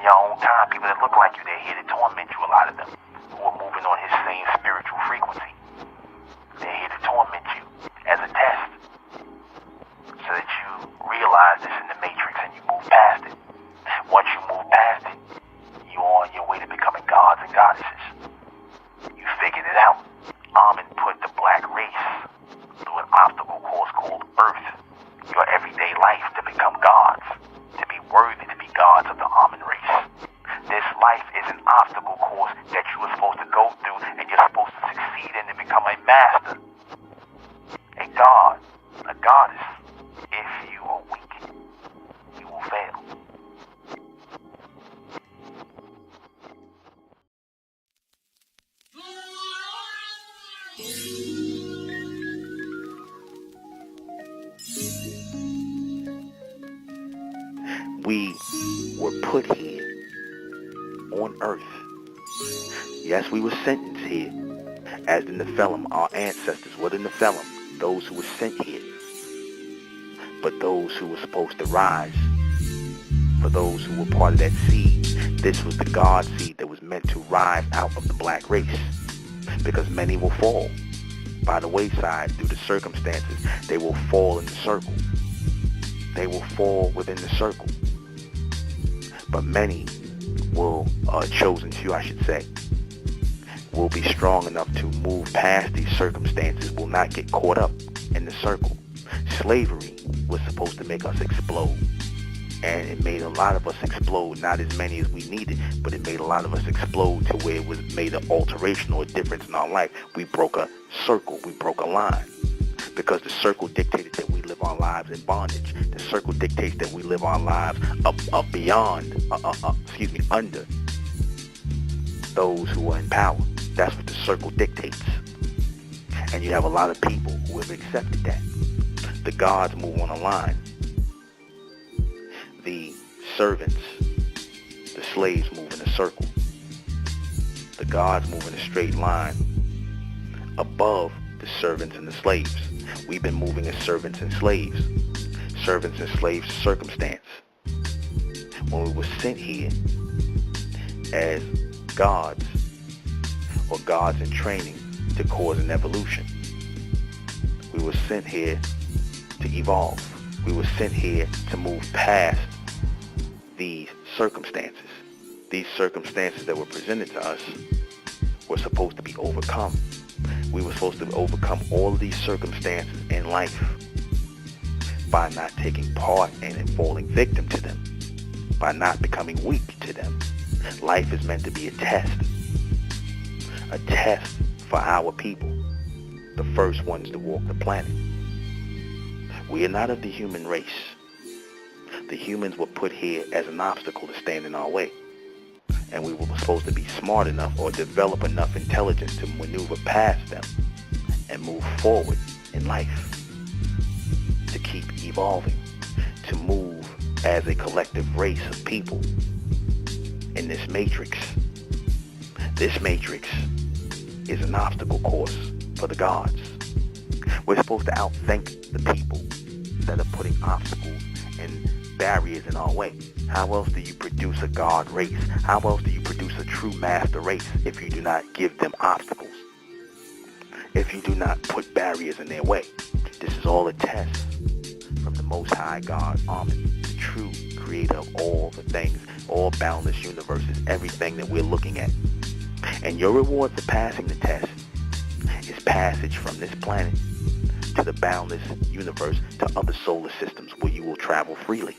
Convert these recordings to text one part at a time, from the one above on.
your own time, people that look like you, they're here to torment you, a lot of them, who are moving on his same spiritual frequency. They're here to torment you as a test, so that you realize this in the matrix and you move past it. Once you move past it, you're on your way to becoming gods and goddesses. You figured it out. Amen put the black race through an obstacle course called Earth, your everyday life, to become gods, to be worthy to be gods of the Amen race. This life is an obstacle course that you are supposed to go through, and you're supposed to succeed in to become a master, a god, a goddess. If you are weak, you will fail. We were put here on earth. Yes, we were sentenced here as the Nephilim. Our ancestors were the Nephilim, those who were sent here. But those who were supposed to rise, for those who were part of that seed, this was the God seed that was meant to rise out of the black race. Because many will fall by the wayside due to circumstances. They will fall in the circle. They will fall within the circle. But many will, chosen few I should say, will be strong enough to move past these circumstances, will not get caught up in the circle. Slavery was supposed to make us explode. And it made a lot of us explode, not as many as we needed, but it made a lot of us explode to where it was made an alteration or a difference in our life. We broke a circle, we broke a line. Because the circle dictated that we live our lives in bondage. The circle dictates that we live our lives under those who are in power. That's what the circle dictates. And you have a lot of people who have accepted that. The gods move on a line. The servants, the slaves move in a circle. The gods move in a straight line above the servants and the slaves. We've been moving as servants and slaves. Servants and slaves to circumstance. When we were sent here as gods, or gods in training to cause an evolution. We were sent here to evolve. We were sent here to move past these circumstances. These circumstances that were presented to us were supposed to be overcome. We were supposed to overcome all of these circumstances in life by not taking part in and falling victim to them, by not becoming weak to them. Life is meant to be a test for our people, the first ones to walk the planet. We are not of the human race. The humans were put here as an obstacle to stand in our way. And we were supposed to be smart enough or develop enough intelligence to maneuver past them and move forward in life, to keep evolving, to move as a collective race of people in this matrix. This matrix is an obstacle course for the gods. We're supposed to outthink the people that are putting obstacles and barriers in our way. How else do you produce a god race? How else do you produce a true master race if you do not give them obstacles? If you do not put barriers in their way? This is all a test from the Most High God, Amen, the true creator of all the things, all boundless universes, everything that we're looking at. And your reward for passing the test is passage from this planet to the boundless universe to other solar systems where you will travel freely.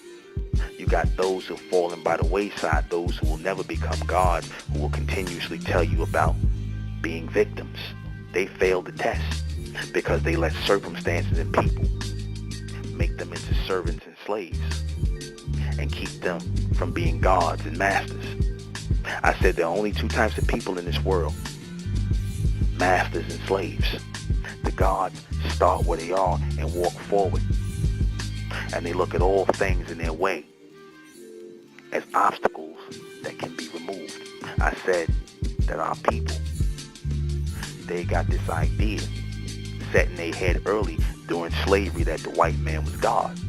You got those who have fallen by the wayside, those who will never become gods, who will continuously tell you about being victims. They failed the test because they let circumstances and people make them into servants and slaves and keep them from being gods and masters. I said there are only two types of people in this world: masters and slaves. The gods start where they are and walk forward, and they look at all things in their way as obstacles that can be removed. I said that our people, they got this idea set in their head early during slavery that the white man was God.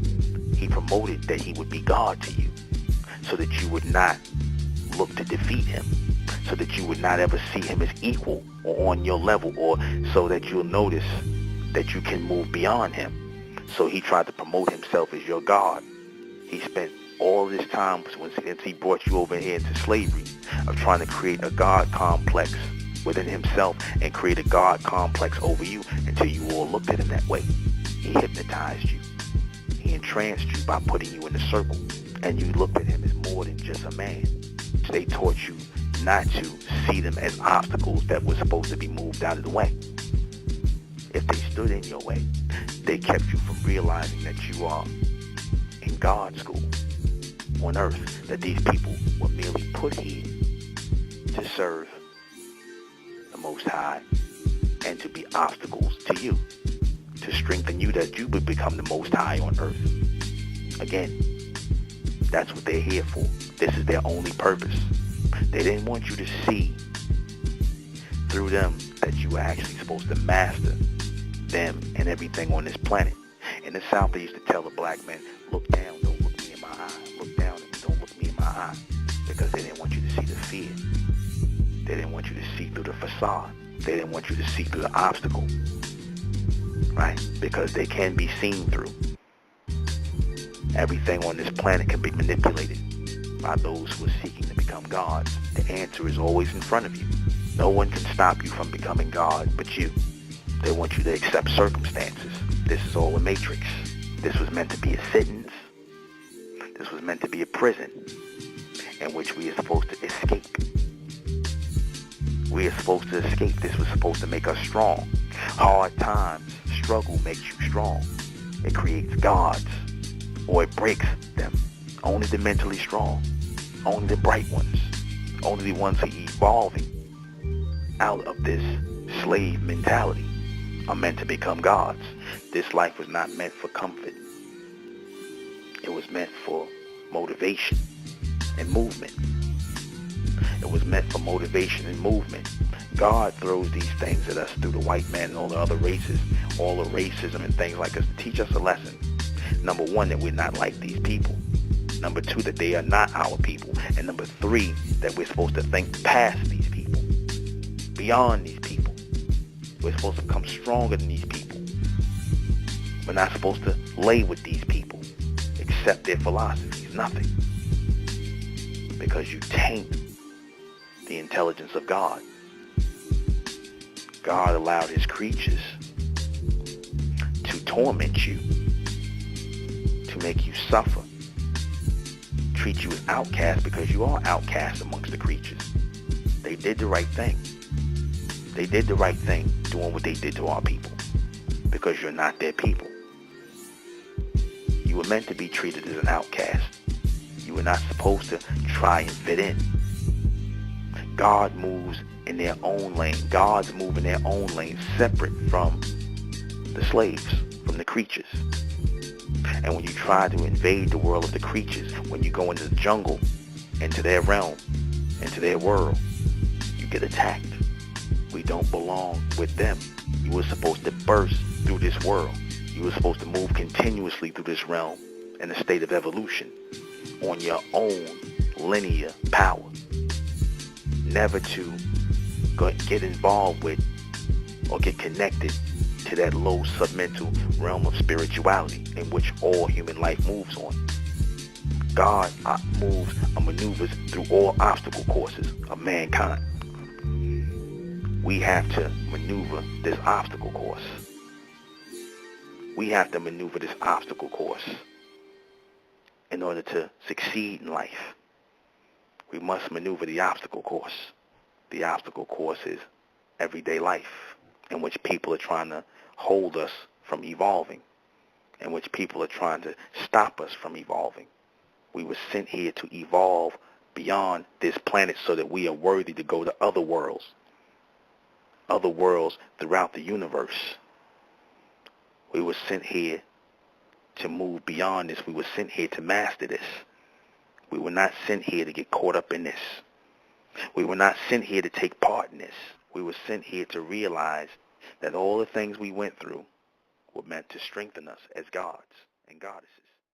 He promoted that he would be God to you so that you would not look to defeat him, so that you would not ever see him as equal or on your level, or so that you'll notice that you can move beyond him. So he tried to promote himself as your God. He spent all this time, since he brought you over here into slavery, of trying to create a God complex within himself and create a God complex over you, until you all looked at him that way. He hypnotized you. He entranced you by putting you in a circle, and you looked at him as more than just a man. So they taught you not to see them as obstacles that were supposed to be moved out of the way. If they stood in your way, they kept you from realizing that you are in God's school on earth, that these people were merely put here to serve the Most High and to be obstacles to you, to strengthen you, that you would become the Most High on earth. Again, that's what they're here for. This is their only purpose. They didn't want you to see through them that you were actually supposed to master them and everything on this planet. In the South, they used to tell the black men, look down, don't look me in my eye. Look down and don't look me in my eye. Because they didn't want you to see the fear. They didn't want you to see through the facade. They didn't want you to see through the obstacle. Right? Because they can be seen through. Everything on this planet can be manipulated by those who are seeking to become gods. The answer is always in front of you. No one can stop you from becoming God but you. They want you to accept circumstances. This is all a matrix. This was meant to be a sentence. This was meant to be a prison in which we are supposed to escape. We are supposed to escape. This was supposed to make us strong. Hard times, struggle makes you strong. It creates gods, or it breaks them. Only the mentally strong, only the bright ones, only the ones who are evolving out of this slave mentality are meant to become gods. This life was not meant for comfort. It was meant for motivation and movement. It was meant for motivation and movement. God throws these things at us through the white man and all the other races, all the racism and things like this, to teach us a lesson. Number one, that we're not like these people. Number two, that they are not our people. And number three, that we're supposed to think past these people, beyond these people. We're supposed to become stronger than these people. We're not supposed to lay with these people, accept their philosophies, nothing. Because you taint the intelligence of God. God allowed his creatures to torment you, to make you suffer, treat you as outcast, because you are outcast amongst the creatures. They did the right thing. They did the right thing doing what they did to our people, because you're not their people. You were meant to be treated as an outcast. You were not supposed to try and fit in. God moves in their own lane. Gods move in their own lane, separate from the slaves, from the creatures. And when you try to invade the world of the creatures, when you go into the jungle, into their realm, into their world, you get attacked. We don't belong with them. You were supposed to burst through this world. You were supposed to move continuously through this realm in a state of evolution on your own linear power. Never to get involved with or get connected to that low submental realm of spirituality in which all human life moves on. God moves and maneuvers through all obstacle courses of mankind. We have to maneuver this obstacle course. We have to maneuver this obstacle course in order to succeed in life. We must maneuver the obstacle course. The obstacle course is everyday life, in which people are trying to hold us from evolving, in which people are trying to stop us from evolving. We were sent here to evolve beyond this planet so that we are worthy to go to other worlds throughout the universe. We were sent here to move beyond this. We were sent here to master this. We were not sent here to get caught up in this. We were not sent here to take part in this. We were sent here to realize that all the things we went through were meant to strengthen us as gods and goddesses.